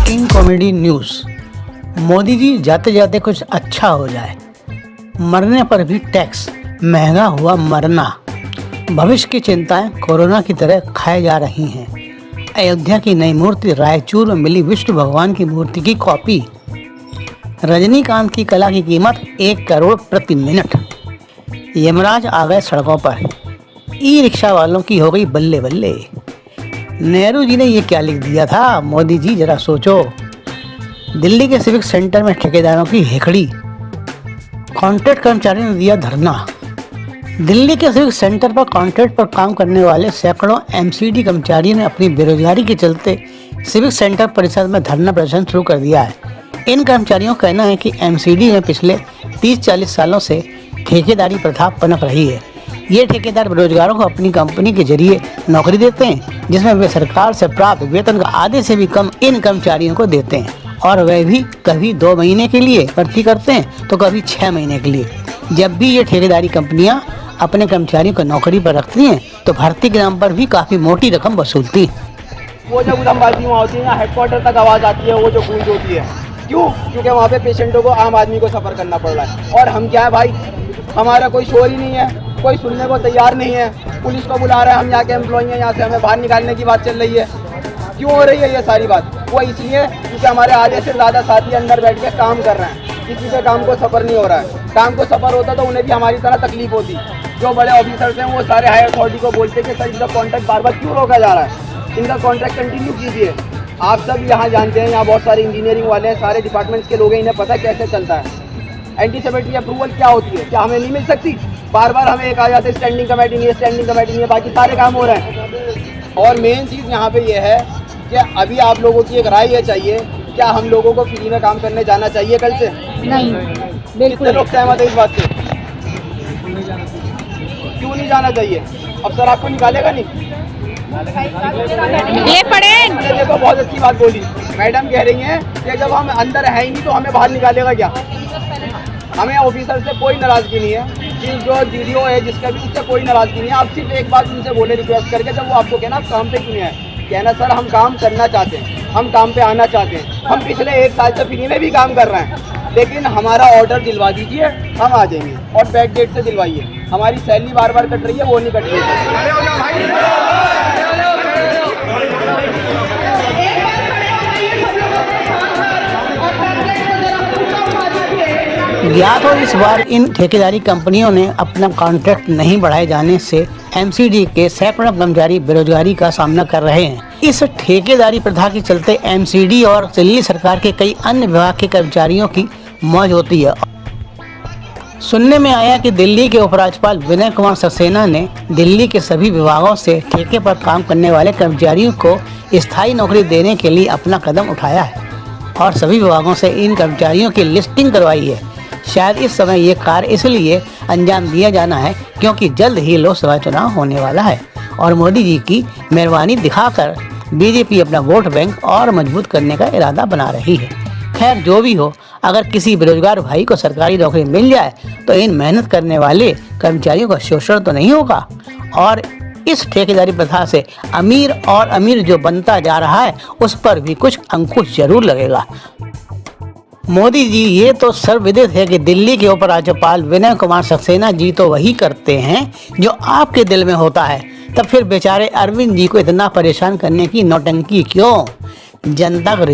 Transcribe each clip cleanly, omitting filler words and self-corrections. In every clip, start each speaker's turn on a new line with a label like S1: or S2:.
S1: Shocking comedy news. Modi ji जाते जाते कुछ अच्छा हो जाए, मरने पर भी टैक्स, महंगा हुआ मरना। भविष्य की चिंताएं कोरोना की तरह खाए जा रही हैं। अयोध्या की नई मूर्ति रायचूर में मिली विष्णु भगवान की मूर्ति की कॉपी। रजनीकांत की कला की कीमत 1 करोड़ प्रति मिनट। यमराज आ गए सड़कों पर, ई रिक्शा वालों की हो गई बल्ले बल्ले। नेहरू जी ने ये क्या लिख दिया था, मोदी जी जरा सोचो। दिल्ली के सिविक सेंटर में ठेकेदारों की हेकड़ी, कॉन्ट्रैक्ट कर्मचारियों ने दिया धरना। दिल्ली के सिविक सेंटर पर कॉन्ट्रैक्ट पर काम करने वाले सैकड़ों एमसीडी कर्मचारियों ने अपनी बेरोजगारी के चलते सिविक सेंटर परिसर में धरना प्रदर्शन शुरू कर दिया है। इन कर्मचारियों का कहना है कि एमसीडी में पिछले 30-40 सालों से ठेकेदारी प्रथा पनप रही है। ये ठेकेदार बेरोजगारों को अपनी कंपनी के जरिए नौकरी देते हैं, जिसमें वे सरकार से प्राप्त वेतन का आधे से भी कम इन कर्मचारियों को देते हैं, और वह भी कभी 2 महीने के लिए भर्ती करते हैं तो कभी 6 महीने के लिए। जब भी ये ठेकेदारी कंपनियां अपने कर्मचारियों को नौकरी पर रखती हैं तो भर्ती के नाम पर भी काफ़ी मोटी रकम वसूलती हैं।
S2: वो जब उदमबाजी वहाँ होती है ना, हेडक्वार्टर तक आवाज़ आती है, वो जो गूंज होती है, क्यों? क्योंकि वहाँ पे पेशेंटों को, आम आदमी को सफ़र करना पड़ रहा है। और हम क्या है भाई, हमारा कोई शोर ही नहीं है, कोई सुनने को तैयार नहीं है। पुलिस को बुला रहा है, हम यहाँ के एम्प्लॉई हैं, यहाँ से हमें बाहर निकालने की बात चल रही है। क्यों हो रही है ये सारी बात? वो इसलिए क्योंकि हमारे आधे से ज़्यादा साथी अंदर बैठ के काम कर रहे हैं, किसी से काम को सफ़र नहीं हो रहा है। काम को सफ़र होता तो उन्हें भी हमारी तरह तकलीफ होती। जो बड़े ऑफिसर्स हैं वो सारे हायर अथॉरिटी को बोलते कि सर इनका कॉन्ट्रैक्ट बार बार क्यों रोका जा रहा है, इनका कॉन्ट्रैक्ट कंटिन्यू कीजिए। आप सब यहाँ जानते हैं, यहाँ बहुत सारे इंजीनियरिंग वाले हैं, सारे डिपार्टमेंट्स के लोग हैं, इन्हें पता है कैसे चलता है। एंटीसिपेटरी अप्रूवल क्या होती है, क्या हमें नहीं मिल सकती? बार बार हमें एक आ जाते स्टैंडिंग कमेटी नहीं है, स्टैंडिंग कमेटी नहीं है, बाकी सारे काम हो रहे हैं। और मेन चीज़ यहाँ पे ये है कि अभी आप लोगों की एक राय ये चाहिए, क्या हम लोगों को फ्री में काम करने जाना चाहिए कल से?
S3: नहीं,
S2: कितने लोग सहमत है इस बात से? क्यों नहीं जाना चाहिए? अब सर आपको निकालेगा नहीं?
S3: ये पढ़े।
S2: देखो बहुत अच्छी बात बोली मैडम, कह रही हैं कि जब हम अंदर है ही नहीं तो हमें बाहर निकालेगा क्या? हमें ऑफिसर से कोई नाराज़गी नहीं है, कि जो डीडीओ है जिसका भी, उससे कोई नाराज़गी नहीं है। आप सिर्फ एक बात उनसे बोले रिक्वेस्ट करके, जब वो आपको कहना आप काम पे क्यों नहीं आए, कहना सर हम काम करना चाहते हैं, हम काम पे आना चाहते हैं, हम पिछले 1 साल से फ्री में भी काम कर रहे हैं, लेकिन हमारा ऑर्डर दिलवा दीजिए, हम आ जाएंगे। और बैक डेट से दिलवाइए, हमारी सैलरी बार बार कट रही है, वो नहीं कट रही है।
S1: ज्ञात हो इस बार इन ठेकेदारी कंपनियों ने अपना कॉन्ट्रैक्ट नहीं बढ़ाए जाने से एमसीडी के सैकड़ों कर्मचारी बेरोजगारी का सामना कर रहे हैं। इस ठेकेदारी प्रथा के चलते एमसीडी और दिल्ली सरकार के कई अन्य विभाग के कर्मचारियों की मौज होती है। सुनने में आया कि दिल्ली के उपराज्यपाल विनय कुमार सक्सेना ने दिल्ली के सभी विभागों से ठेके पर काम करने वाले कर्मचारियों को स्थायी नौकरी देने के लिए अपना कदम उठाया है और सभी विभागों से इन कर्मचारियों की लिस्टिंग करवाई है। शायद इस समय ये कार्य इसलिए अंजाम दिया जाना है क्योंकि जल्द ही लोकसभा चुनाव होने वाला है और मोदी जी की मेहरबानी दिखाकर बीजेपी अपना वोट बैंक और मजबूत करने का इरादा बना रही है। खैर जो भी हो, अगर किसी बेरोजगार भाई को सरकारी नौकरी मिल जाए तो इन मेहनत करने वाले कर्मचारियों का शोषण तो नहीं होगा और इस ठेकेदारी प्रथा से अमीर जो बनता जा रहा है उस पर भी कुछ अंकुश जरूर लगेगा। मोदी जी ये तो सर्वविदित है कि दिल्ली के उपराज्यपाल विनय कुमार सक्सेना जी तो वही करते हैं जो आपके दिल में होता है, तब फिर बेचारे अरविंद जी को इतना परेशान करने की नौटंकी क्यों? जनता को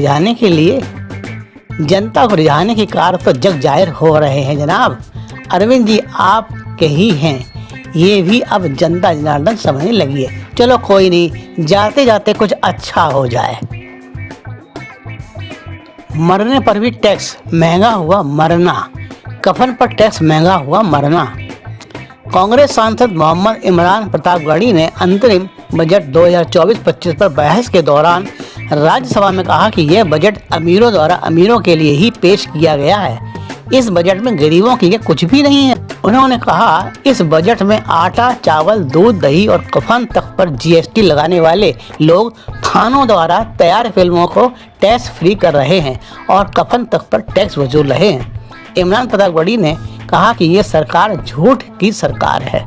S1: रिझाने के कार्य तो जग जाहिर हो रहे हैं जनाब। अरविंद जी आपके ही हैं, ये भी अब जनता जनार्दन समझने लगी है। चलो कोई नहीं, जाते जाते कुछ अच्छा हो जाए। मरने पर भी टैक्स, महंगा हुआ मरना। कफन पर टैक्स, महंगा हुआ मरना। कांग्रेस सांसद मोहम्मद इमरान प्रतापगढ़ी ने अंतरिम बजट 2024-25 पर बहस के दौरान राज्यसभा में कहा कि यह बजट अमीरों द्वारा अमीरों के लिए ही पेश किया गया है। इस बजट में गरीबों के लिए कुछ भी नहीं है। उन्होंने कहा इस बजट में आटा, चावल, दूध, दही और कफन तक पर जीएसटी लगाने वाले लोग खानों द्वारा तैयार फिल्मों को टैक्स फ्री कर रहे हैं और कफन तक पर टैक्स वसूल रहे हैं। इमरान प्रतापगढ़ी ने कहा कि ये सरकार झूठ की सरकार है।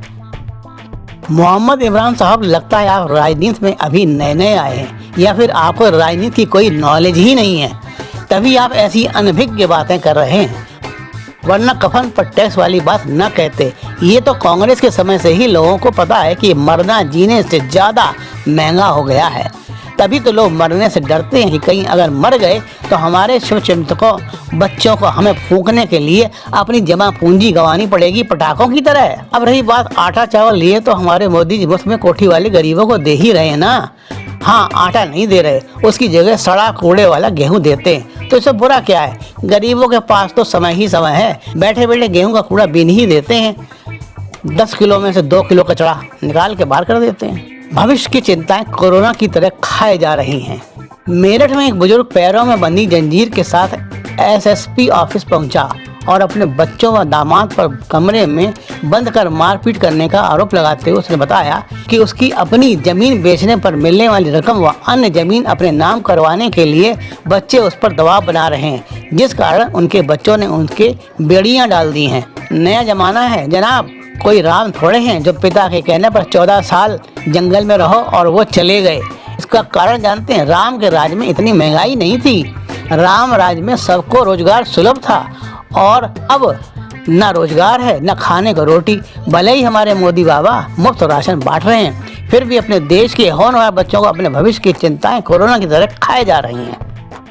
S1: मोहम्मद इमरान साहब, लगता है आप राजनीति में अभी नए नए आए हैं या फिर आपको राजनीति की कोई नॉलेज ही नहीं है, तभी आप ऐसी अनभिज्ञ बातें कर रहे हैं, वरना कफन पर टैक्स वाली बात न कहते। ये तो कांग्रेस के समय से ही लोगों को पता है कि मरना जीने से ज़्यादा महंगा हो गया है, तभी तो लोग मरने से डरते हैं कि कहीं अगर मर गए तो हमारे शुभचिंतकों बच्चों को हमें फूंकने के लिए अपनी जमा पूंजी गंवानी पड़ेगी पटाखों की तरह। अब रही बात आटा चावल लिए, तो हमारे मोदी जी मुफ्त में कोठी वाले गरीबों को दे ही रहे हैं ना। हाँ, आटा नहीं दे रहे, उसकी जगह सड़ा कूड़े वाला गेहूं देते हैं, तो इससे बुरा क्या है। गरीबों के पास तो समय ही समय है, बैठे बैठे गेहूं का कूड़ा बीन ही देते हैं। 10 किलो में से 2 किलो कचरा निकाल के बाहर कर देते हैं। भविष्य की चिंताएं कोरोना की तरह खाए जा रही हैं। मेरठ में एक बुजुर्ग पैरों में बंधी जंजीर के साथ एसएसपी ऑफिस पहुंचा और अपने बच्चों व दामाद पर कमरे में बंद कर मारपीट करने का आरोप लगाते हुए उसने बताया कि उसकी अपनी जमीन बेचने पर मिलने वाली रकम व अन्य जमीन अपने नाम करवाने के लिए बच्चे उस पर दबाव बना रहे हैं, जिस कारण उनके बच्चों ने उनके बेड़ियां डाल दी हैं। नया जमाना है जनाब, कोई राम थोड़े हैं जो पिता के कहने पर 14 साल जंगल में रहो और वो चले गए। इसका कारण जानते हैं? राम के राज में इतनी महंगाई नहीं थी, राम राज में सबको रोजगार सुलभ था, और अब न रोजगार है न खाने को रोटी। भले ही हमारे मोदी बाबा मुफ्त राशन बांट रहे हैं, फिर भी अपने देश के होने वाले बच्चों को अपने भविष्य की चिंताएं कोरोना की तरह खाए जा रही हैं,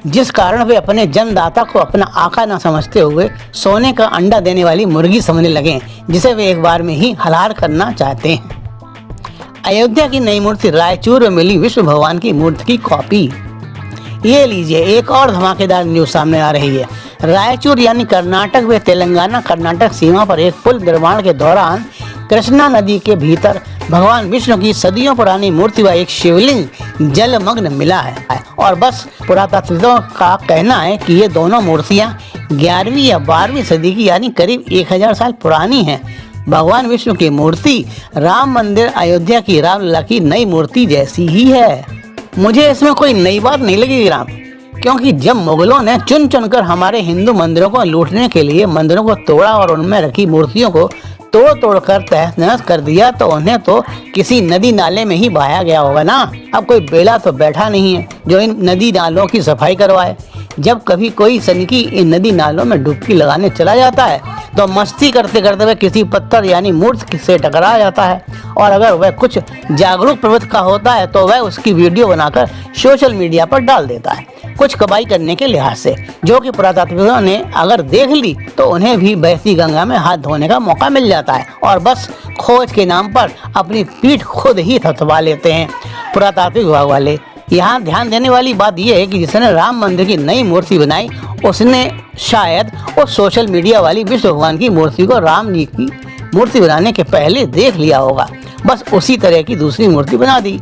S1: जिस कारण वे अपने जन्मदाता को अपना आका न समझते हुए सोने का अंडा देने वाली मुर्गी समझने लगे, जिसे वे एक बार में ही हलाल करना चाहते हैं। अयोध्या की नई मूर्ति रायचूर में मिली विष्णु भगवान की मूर्ति की कॉपी। ये लीजिए, एक और धमाकेदार न्यूज सामने आ रही है। रायचूर यानी कर्नाटक व तेलंगाना कर्नाटक सीमा पर एक पुल निर्माण के दौरान कृष्णा नदी के भीतर भगवान विष्णु की सदियों पुरानी मूर्ति व एक शिवलिंग जलमग्न मिला है। और बस पुरातत्वविदों का कहना है कि ये दोनों मूर्तियां 11वीं या 12वीं सदी की यानी करीब 1000 साल पुरानी हैं। भगवान विष्णु की मूर्ति राम मंदिर अयोध्या की रामलला की नई मूर्ति जैसी ही है। मुझे इसमें कोई नई बात नहीं लगी राम, क्योंकि जब मुगलों ने चुन चुनकर हमारे हिंदू मंदिरों को लूटने के लिए मंदिरों को तोड़ा और उनमें रखी मूर्तियों को तोड़ तोड़ कर तहस नहस कर दिया, तो उन्हें तो किसी नदी नाले में ही बहाया गया होगा ना। अब कोई बेला तो बैठा नहीं है जो इन नदी नालों की सफाई करवाए। जब कभी कोई सनकी इन नदी नालों में डुबकी लगाने चला जाता है तो मस्ती करते करते वह किसी पत्थर यानी मूर्ति से टकरा जाता है, और अगर वह कुछ जागरूक प्रवृत्ति का होता है तो वह उसकी वीडियो बनाकर सोशल मीडिया पर डाल देता है, कुछ कमाई करने के लिहाज से, जो कि पुरातत्वविदों ने अगर देख ली तो उन्हें भी बहती गंगा में हाथ धोने का मौका मिल जाता है, और बस खोज के नाम पर अपनी पीठ खुद ही थपथपा लेते हैं पुरातात्विक विभाग वाले। यहाँ ध्यान देने वाली बात यह है कि जिसने राम मंदिर की नई मूर्ति बनाई उसने शायद उस सोशल मीडिया वाली विष्णु भगवान की मूर्ति को राम जी की मूर्ति बनाने के पहले देख लिया होगा, बस उसी तरह की दूसरी मूर्ति बना दी,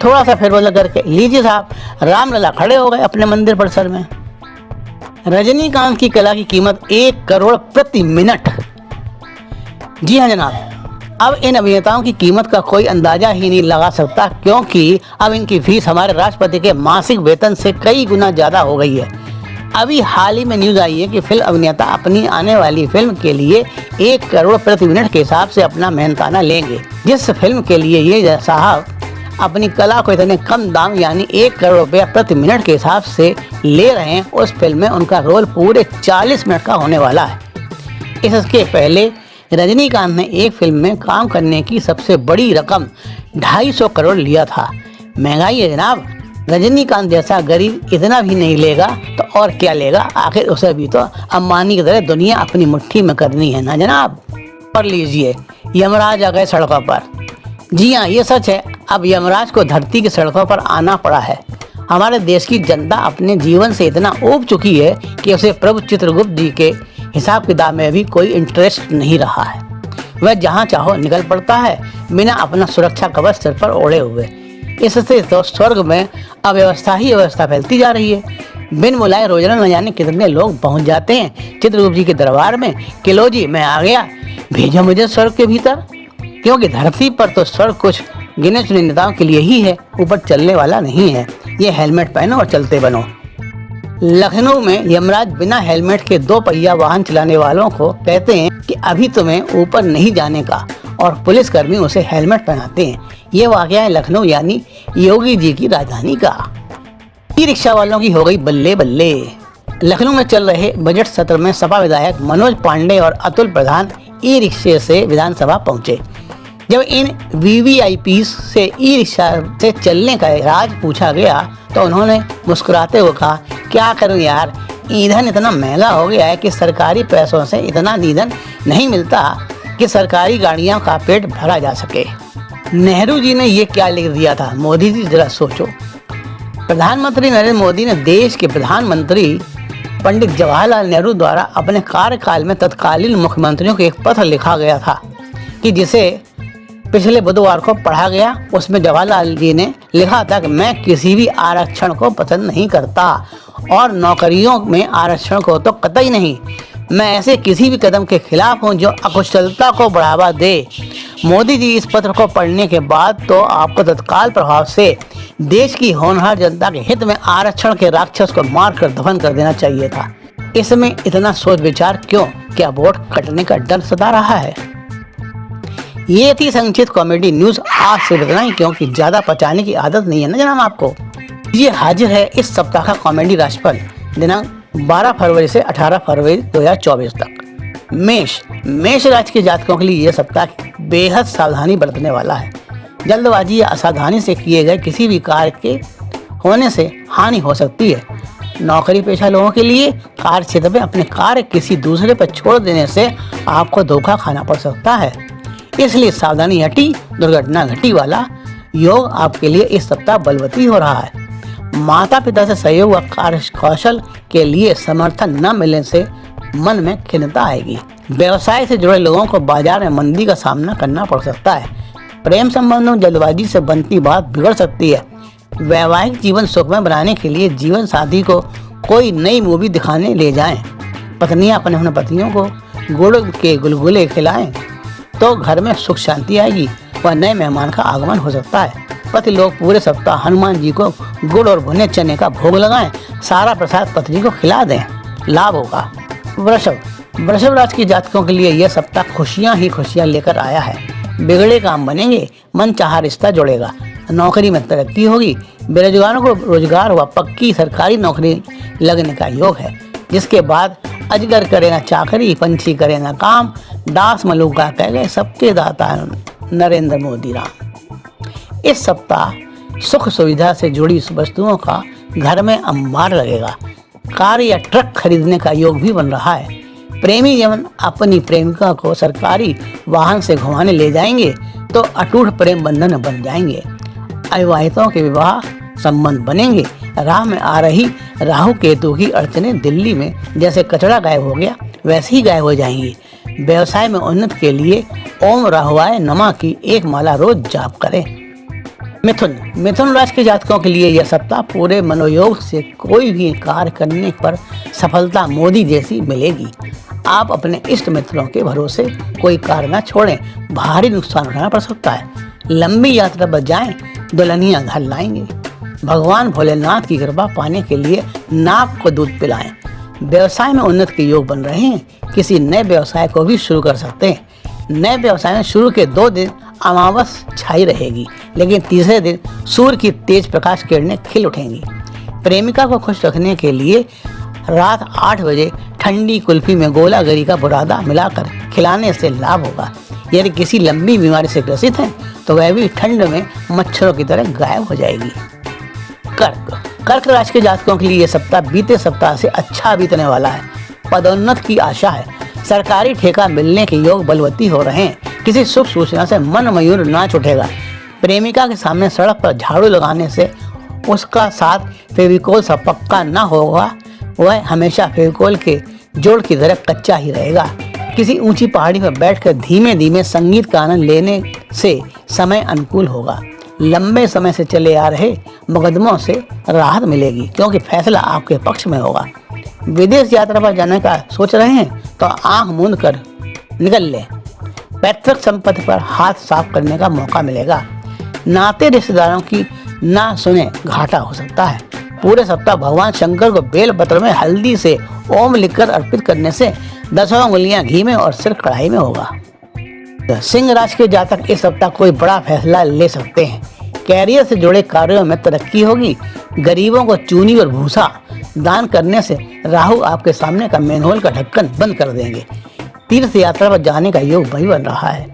S1: थोड़ा सा फेरबदल करके। लीजिए साहब, रामलला खड़े हो गए अपने मंदिर परिसर में। रजनीकांत की कला की कीमत 1 करोड़ प्रति मिनट। जी हाँ जनाब, अब इन अभिनेताओं की कीमत का कोई अंदाजा ही नहीं लगा सकता, क्योंकि अब इनकी फीस हमारे राष्ट्रपति के मासिक वेतन से कई गुना ज़्यादा हो गई है। अभी हाल ही में न्यूज़ आई है कि फिल्म अभिनेता अपनी आने वाली फिल्म के लिए 1 करोड़ प्रति मिनट के हिसाब से अपना मेहनताना लेंगे। जिस फिल्म के लिए ये साहब अपनी कला को इतने कम दाम यानी 1 करोड़ रुपया प्रति मिनट के हिसाब से ले रहे हैं, उस फिल्म में उनका रोल पूरे 40 मिनट का होने वाला है। इसके पहले रजनीकांत ने एक फिल्म में काम करने की सबसे बड़ी रकम 250 करोड़ लिया था। महंगाई है जनाब, रजनीकांत जैसा गरीब इतना भी नहीं लेगा तो और क्या लेगा, आखिर उसे भी तो अंबानी की तरह दुनिया अपनी मुट्ठी में करनी है ना जनाब। और लीजिए, यमराज आ गए सड़कों पर। जी हाँ, ये सच है, अब यमराज को धरती की सड़कों पर आना पड़ा है। हमारे देश की जनता अपने जीवन से इतना ऊब चुकी है कि उसे प्रभु चित्रगुप्त जी के हिसाब किताब में भी कोई इंटरेस्ट नहीं रहा है। वह जहाँ चाहो निकल पड़ता है बिना अपना सुरक्षा कवच सिर पर ओढ़े हुए। इससे तो स्वर्ग में अव्यवस्था ही अव्यवस्था फैलती जा रही है। बिन बुलाए रोजाना न जाने कितने लोग पहुँच जाते हैं चित्रगुप्त जी के दरबार में कि लो जी मैं आ गया, भेजो मुझे स्वर्ग के भीतर, क्योंकि धरती पर तो स्वर्ग कुछ गिने चुने नेताओं के लिए ही है, ऊपर चलने वाला नहीं है। ये हेलमेट पहनो और चलते बनो। लखनऊ में यमराज बिना हेलमेट के 2 पहिया वाहन चलाने वालों को कहते हैं कि अभी तुम्हें ऊपर नहीं जाने का, और पुलिसकर्मी उसे हेलमेट पहनाते हैं। ये वाकया है लखनऊ यानी योगी जी की राजधानी का। ई रिक्शा वालों की हो गई बल्ले बल्ले। लखनऊ में चल रहे बजट सत्र में सपा विधायक मनोज पांडे और अतुल प्रधान ई रिक्शे से विधानसभा पहुंचे। जब इन वीवीआईपी से ई रिक्शा से चलने का राज पूछा गया तो उन्होंने मुस्कुराते हुए कहा, क्या करूं यार, ईंधन इतना महंगा हो गया है कि सरकारी पैसों से इतना ईंधन नहीं मिलता कि सरकारी गाड़ियों का पेट भरा जा सके। नेहरू जी ने ये क्या लिख दिया था, मोदी जी जरा सोचो। प्रधानमंत्री नरेंद्र मोदी ने देश के प्रधानमंत्री पंडित जवाहरलाल नेहरू द्वारा अपने कार्यकाल में तत्कालीन मुख्यमंत्रियों को एक पत्र लिखा गया था कि जिसे पिछले बुधवार को पढ़ा गया। उसमें जवाहरलाल जी ने लिखा था कि मैं किसी भी आरक्षण को पसंद नहीं करता और नौकरियों में आरक्षण को तो कतई नहीं। मैं ऐसे किसी भी कदम के खिलाफ हूं जो अकुशलता को बढ़ावा दे। मोदी जी, इस पत्र को पढ़ने के बाद तो आपको तत्काल प्रभाव से देश की होनहार जनता के हित में आरक्षण के राक्षस को मारकर दफन कर देना चाहिए था। इसमें इतना सोच विचार क्यों? क्या वोट कटने का डर सता रहा है? ये थी संक्षिप्त कॉमेडी न्यूज आज से इतना ही, क्योंकि ज्यादा पचाने की आदत नहीं है ना जनाब आपको। ये हाजिर है इस सप्ताह का कॉमेडी राशिफल दिनांक 12 फरवरी से 18 फरवरी 2024 तक। मेष राशि के जातकों के लिए यह सप्ताह बेहद सावधानी बरतने वाला है। जल्दबाजी या असावधानी से किए गए किसी भी कार्य के होने से हानि हो सकती है। नौकरी पेशा लोगों के लिए कार्य क्षेत्र में अपने कार्य किसी दूसरे पर छोड़ देने से आपको धोखा खाना पड़ सकता है, इसलिए सावधानी हटी दुर्घटना घटी वाला योग आपके लिए इस सप्ताह बलवती हो रहा है। माता पिता से सहयोग व कार्य कौशल के लिए समर्थन न मिलने से मन में खिन्नता आएगी। व्यवसाय से जुड़े लोगों को बाजार में मंदी का सामना करना पड़ सकता है। प्रेम संबंधों में जल्दबाजी से बनती बात बिगड़ सकती है। वैवाहिक जीवन सुखमय बनाने के लिए जीवन साथी को कोई नई मूवी दिखाने ले जाएं। पत्नियां अपने पतियों को गुड़ के गुलगुले खिलाएं तो घर में सुख शांति आएगी व नए मेहमान का आगमन हो सकता है। पति लोग पूरे सप्ताह हनुमान जी को गुड़ और भुने चने का भोग लगाएं। सारा प्रसाद पत्नी को खिला दें, लाभ होगा। वृषभ राशि के जातकों के लिए यह सप्ताह खुशियां ही खुशियां लेकर आया है। बिगड़े काम बनेंगे, मन चाहा रिश्ता जुड़ेगा, नौकरी में तरक्की होगी। बेरोजगारों को रोजगार व पक्की सरकारी नौकरी लगने का योग है, जिसके बाद अजगर करे ना चाकरी, पंछी करे ना काम, दास मलूका कह गए सबके दाता नरेंद्र मोदी राम। इस सप्ताह सुख सुविधा से जुड़ी वस्तुओं का घर में अंबार लगेगा। कार या ट्रक खरीदने का योग भी बन रहा है। प्रेमी जन अपनी प्रेमिका को सरकारी वाहन से घुमाने ले जाएंगे तो अटूट प्रेम बंधन बन जाएंगे। अविवाहितों के विवाह संबंध बनेंगे। राह में आ रही राहु केतु की अड़चनें दिल्ली में जैसे कचरा गायब हो गया वैसे ही गायब हो जाएंगी। व्यवसाय में उन्नति के लिए ओम राहुआय नमः की एक माला रोज जाप करें। मिथुन राशि के जातकों के लिए यह सप्ताह पूरे मनोयोग से कोई भी कार्य करने पर सफलता मोदी जैसी मिलेगी। आप अपने इष्ट मित्रों के भरोसे कोई कार्य न छोड़ें, भारी नुकसान उठाना पड़ सकता है। लंबी यात्रा पर जाएं, दुल्हनियां घर लाएंगे। भगवान भोलेनाथ की कृपा पाने के लिए नाक को दूध पिलाएं। व्यवसाय में उन्नति के योग बन रहे हैं। किसी नए व्यवसाय को भी शुरू कर सकते हैं। नए व्यवसाय में शुरू के 2 दिन अमावस छाई रहेगी, लेकिन तीसरे दिन सूर्य की तेज प्रकाश किरणें खिल उठेंगी। प्रेमिका को खुश रखने के लिए रात 8 बजे ठंडी कुल्फी में गोला गरी का बुरादा मिलाकर खिलाने से लाभ होगा। यदि किसी लंबी बीमारी से ग्रसित हैं तो वह भी ठंड में मच्छरों की तरह गायब हो जाएगी। कर्क राशि के जातकों के लिए यह सप्ताह बीते सप्ताह से अच्छा बीतने वाला है। पदोन्नति की आशा है। सरकारी ठेका मिलने के योग बलवती हो रहे हैं। किसी शुभ सूचना से मन मयूर नाच उठेगा। प्रेमिका के सामने सड़क पर झाड़ू लगाने से उसका साथ फेविकोल से पक्का न होगा, वह हमेशा फेविकोल के जोड़ की तरह कच्चा ही रहेगा। किसी ऊंची पहाड़ी पर बैठकर धीमे धीमे संगीत का आनंद लेने से समय अनुकूल होगा। लंबे समय से चले आ रहे मुकदमों से राहत मिलेगी, क्योंकि फैसला आपके पक्ष में होगा। विदेश यात्रा पर जाने का सोच रहे हैं तो आंख मूंद कर निकल लें। पैतृक संपत्ति पर हाथ साफ करने का मौका मिलेगा। नाते रिश्तेदारों की ना सुने घाटा हो सकता है। पूरे सप्ताह भगवान शंकर को बेल पत्र में हल्दी से ओम लिखकर अर्पित करने से 10 उंगलियां घी में और सिर कढ़ाई में होगा। सिंह राशि के जातक इस सप्ताह कोई बड़ा फैसला ले सकते हैं। कैरियर से जुड़े कार्यों में तरक्की होगी। गरीबों को चूनी और भूसा दान करने से राहु आपके सामने का मेनहोल का ढक्कन बंद कर देंगे। तीर्थ यात्रा पर जाने का योग भी बन रहा है।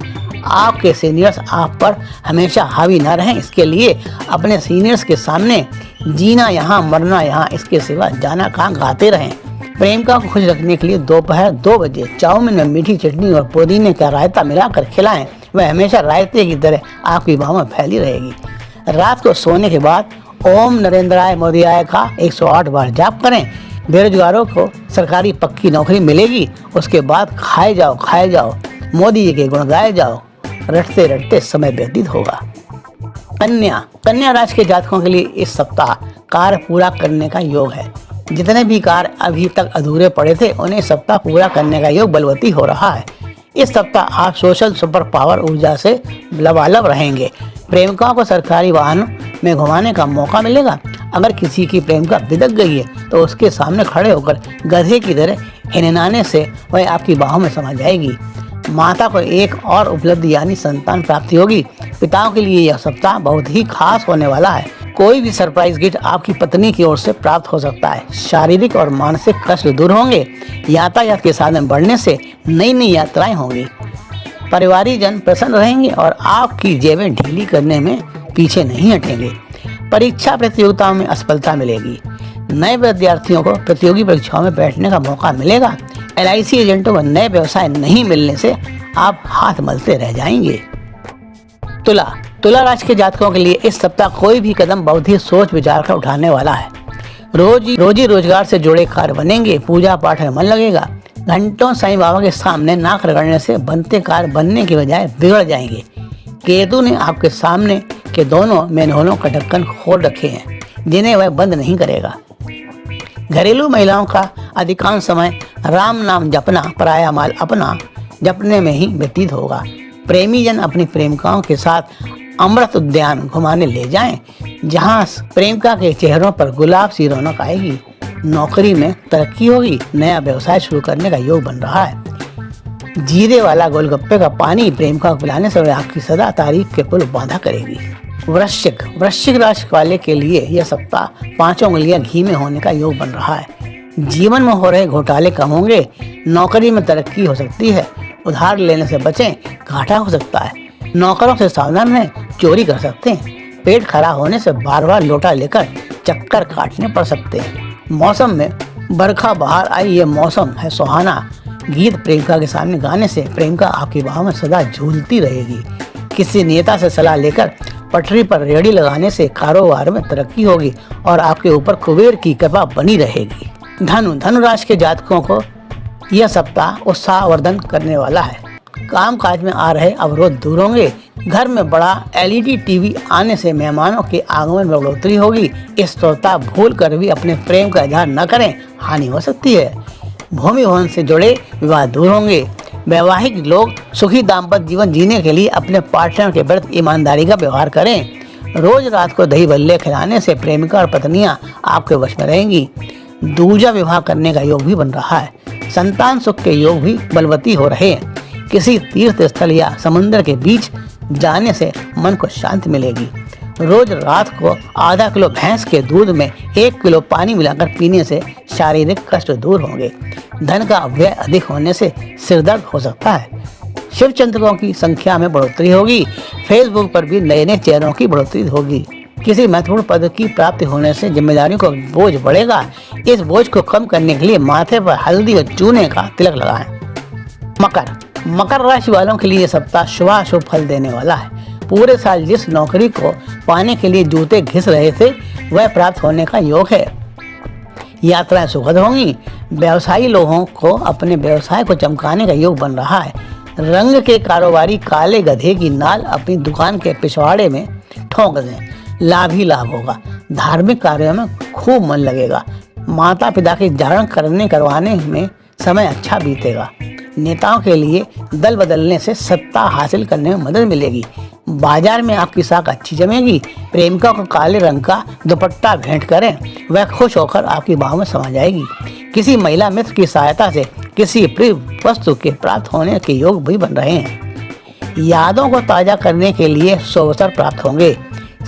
S1: आपके सीनियर्स आप पर हमेशा हावी न रहें, इसके लिए अपने सीनियर्स के सामने जीना यहाँ मरना यहाँ, इसके सिवा जाना कहाँ गाते रहें। प्रेमिका को खुश रखने के लिए दोपहर 2 बजे चाउमीन में मीठी चटनी और पुदीने का रायता मिलाकर खिलाएं। वह हमेशा रायते की तरह आपकी बाहों में फैली रहेगी। रात को सोने के बाद ओम नरेंद्राय मोदियाय का 108 बार जाप करें। बेरोजगारों को सरकारी पक्की नौकरी मिलेगी। उसके बाद खाए जाओ मोदी जी के गुण गाए जाओ। रटते रटते समय व्यतीत होगा। कन्या राशि के जातकों के लिए इस सप्ताह कार्य पूरा करने का योग है। जितने भी कार्य अभी तक अधूरे पड़े थे उन्हें इस सप्ताह पूरा करने का योग बलवती हो रहा है। इस सप्ताह आप सोशल सुपर पावर ऊर्जा से लबालब रहेंगे। प्रेमिकाओं को सरकारी वाहनों में घुमाने का मौका मिलेगा। अगर किसी की प्रेमिका बिदक गई है तो उसके सामने खड़े होकर गधे की तरह हिननाने से वह आपकी बाहों में समा जाएगी। माता को एक और उपलब्धि यानी संतान प्राप्ति होगी। पिताओं के लिए यह सप्ताह बहुत ही खास होने वाला है। कोई भी सरप्राइज गिफ्ट आपकी पत्नी की ओर से प्राप्त हो सकता है। शारीरिक और मानसिक कष्ट दूर होंगे। यातायात के साधन बढ़ने से नई यात्राएं होंगी। परिवारिक जन प्रसन्न रहेंगे और आपकी जेबें ढीली करने में पीछे नहीं हटेंगे। परीक्षा प्रतियोगिताओं में असफलता मिलेगी। नए विद्यार्थियों को प्रतियोगी परीक्षाओं में बैठने का मौका मिलेगा। LIC एजेंटों को नए व्यवसाय नहीं मिलने से आप हाथ मलते रह जाएंगे। तुला राशि के जातकों के लिए इस सप्ताह कोई भी कदम बहुत ही सोच विचार कर उठाने वाला है। रोजी रोजगार से जुड़े कार्य बनेंगे। पूजा पाठ में मन लगेगा। घंटों साईं बाबा के सामने नाक रगड़ने से बनते कार्य बनने की बजाय बिगड़ जाएंगे। केतु ने आपके सामने के दोनों मेनहोलों का ढक्कन खोल रखे हैं, जिन्हें वह बंद नहीं करेगा। घरेलू महिलाओं का अधिकांश समय राम नाम जपना, पराया माल अपना जपने में ही व्यतीत होगा। प्रेमी जन अपनी प्रेमिकाओं के साथ अमृत उद्यान घुमाने ले जाएं, जहां प्रेमिका के चेहरों पर गुलाब सी रौनक आएगी। नौकरी में तरक्की होगी। नया व्यवसाय शुरू करने का योग बन रहा है। जीरे वाला गोलगप्पे का पानी प्रेमिका को पिलाने से वह आपकी सदा तारीफ के पुल बांधा करेगी। वृश्चिक राशि वाले के लिए यह सप्ताह 5 उंगलियां घी में होने का योग बन रहा है। जीवन में हो रहे घोटाले कम होंगे। नौकरी में तरक्की हो सकती है। उधार लेने से बचें, घाटा हो सकता है। नौकरों से सावधान रहें, चोरी कर सकते हैं। पेट खराब होने से बार लोटा लेकर चक्कर काटने पड़ सकते हैं। मौसम में बरखा बाहर आई, ये मौसम है सुहाना। गीत प्रेमिका के सामने गाने से प्रेमिका आपकी बाहों में सदा झूलती रहेगी। किसी नेता से सलाह लेकर पटरी पर रेहड़ी लगाने से कारोबार में तरक्की होगी और आपके ऊपर कुबेर की कृपा बनी रहेगी। धनु राशि के जातकों को यह सप्ताह उत्साहवर्धन करने वाला है। काम काज में आ रहे अवरोध दूर होंगे। घर में बड़ा LED टीवी आने से मेहमानों के आगमन में बढ़ोतरी होगी। इस सप्ताह भूल कर भी अपने प्रेम का इजहार न करें, हानि हो सकती है। भूमि भवन से जुड़े विवाद दूर होंगे। वैवाहिक लोग सुखी दाम्पत्य जीवन जीने के लिए अपने पार्टनर के प्रति ईमानदारी का व्यवहार करें। रोज रात को दही बल्ले खिलाने से प्रेमिका और पत्नियां आपके वश में रहेंगी। दूजा विवाह करने का योग भी बन रहा है। संतान सुख के योग भी बलवती हो रहे हैं। किसी तीर्थ स्थल या समुद्र के बीच जाने से मन को शांति मिलेगी। रोज रात को आधा किलो भैंस के दूध में 1 किलो पानी मिलाकर पीने से शारीरिक कष्ट दूर होंगे। धन का व्यय अधिक होने से सिरदर्द हो सकता है। शिव चिंतकों की संख्या में बढ़ोतरी होगी। फेसबुक पर भी नए चेहरों की बढ़ोतरी होगी। किसी महत्वपूर्ण पद की प्राप्ति होने से जिम्मेदारियों का बोझ बढ़ेगा। इस बोझ को कम करने के लिए माथे पर हल्दी और चूने का तिलक लगाएं। मकर राशि वालों के लिए यह सप्ताह शुभाशुभ फल देने वाला है। पूरे साल जिस नौकरी को पाने के लिए जूते घिस रहे थे वह प्राप्त होने का योग है। यात्राएं सुखद होंगी। व्यवसायी लोगों को अपने व्यवसाय को चमकाने का योग बन रहा है। रंग के कारोबारी काले गधे की नाल अपनी दुकान के पिछवाड़े में ठोंक दें, लाभ ही लाभ होगा। धार्मिक कार्यों में खूब मन लगेगा। माता पिता के जागरण करवाने में समय अच्छा बीतेगा। नेताओं के लिए दल बदलने से सत्ता हासिल करने में मदद मिलेगी। बाजार में आपकी साख अच्छी जमेगी। प्रेमिका को काले रंग का दुपट्टा भेंट करें, वह खुश होकर आपकी बाहों में समा जाएगी। किसी महिला मित्र की सहायता से किसी प्रिय वस्तु के प्राप्त होने के योग भी बन रहे हैं। यादों को ताज़ा करने के लिए 100 अवसर प्राप्त होंगे।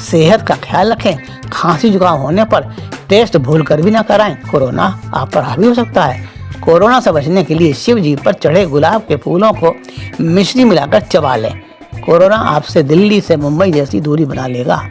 S1: सेहत का ख्याल रखें। खांसी जुकाम होने पर टेस्ट भूल कर भी ना कराएं, कोरोना आप पर हावी हो सकता है। कोरोना से बचने के लिए शिव जी पर चढ़े गुलाब के फूलों को मिश्री मिलाकर चबा लें। कोरोना आपसे दिल्ली से मुंबई जैसी दूरी बना लेगा।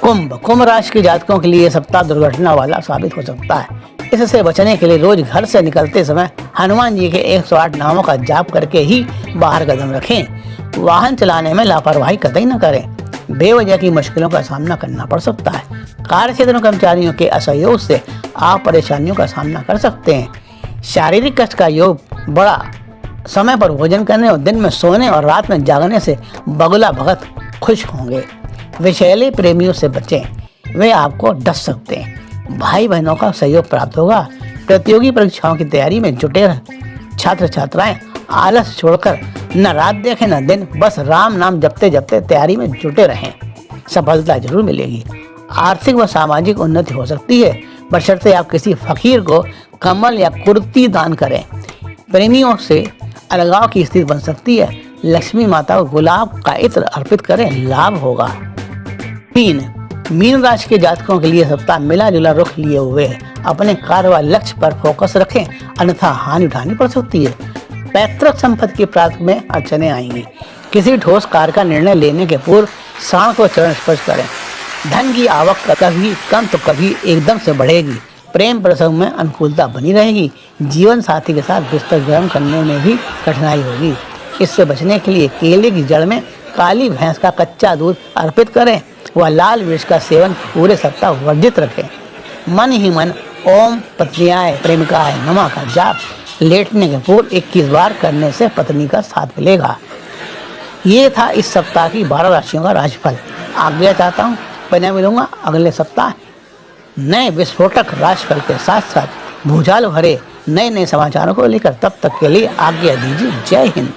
S1: कुंभ राशि के जातकों के लिए यह सप्ताह दुर्घटना वाला साबित हो सकता है। इससे बचने के लिए रोज घर से निकलते समय हनुमान जी के 108 नामों का जाप करके ही बाहर कदम रखें। वाहन चलाने में लापरवाही कतई न करें, बेवजह की मुश्किलों का सामना करना पड़ सकता है। कार्य क्षेत्र में कर्मचारियों के असहयोग से आप परेशानियों का सामना कर सकते हैं। शारीरिक कष्ट का योग बड़ा। समय पर भोजन करने और दिन में सोने और रात में जागने से बगुला भगत खुश होंगे। विषैले प्रेमियों से बचें, वे आपको डस सकते हैं। भाई बहनों का सहयोग प्राप्त होगा। प्रतियोगी परीक्षाओं की तैयारी में जुटे छात्र छात्राएं आलस छोड़कर न रात देखें न दिन, बस राम नाम जपते जपते तैयारी में जुटे रहें, सफलता जरूर मिलेगी। आर्थिक व सामाजिक उन्नति हो सकती है, बशर्ते आप किसी फकीर को कमल या कुर्ती दान करें। प्रेमियों से अलगाव की स्थिति बन सकती है। लक्ष्मी माता को गुलाब का इत्र अर्पित करें, लाभ होगा। मीन राशि के जातकों के लिए सप्ताह मिला जुला रुख लिए हुए है। अपने कार्य व लक्ष्य पर फोकस रखें, अन्यथा हानि उठानी पड़ सकती है। पैतृक संपत्ति की प्राप्ति में अड़चने आएंगी। किसी ठोस कार्य का निर्णय लेने के पूर्व सांड को चरण स्पर्श करें। धन की आवक कभी कम तो कभी एकदम से बढ़ेगी। प्रेम प्रसंग में अनुकूलता बनी रहेगी। जीवन साथी के साथ बिस्तर गर्म करने में भी कठिनाई होगी। इससे बचने के लिए केले की जड़ में काली भैंस का कच्चा दूध अर्पित करें व लाल मिर्च का सेवन पूरे सप्ताह वर्जित रखें। मन ही मन ओम पत्नियाय प्रेमिकाय नमः का जाप लेटने के पूर्व 21 बार करने से पत्नी का साथ मिलेगा। ये था इस सप्ताह की 12 राशियों का राशिफल। आज्ञा चाहता हूँ, मैं मिलूंगा अगले सप्ताह नए विस्फोटक राशिफल के साथ साथ भूचाल भरे नए समाचारों को लेकर। तब तक के लिए आज्ञा दीजिए। जय हिंद।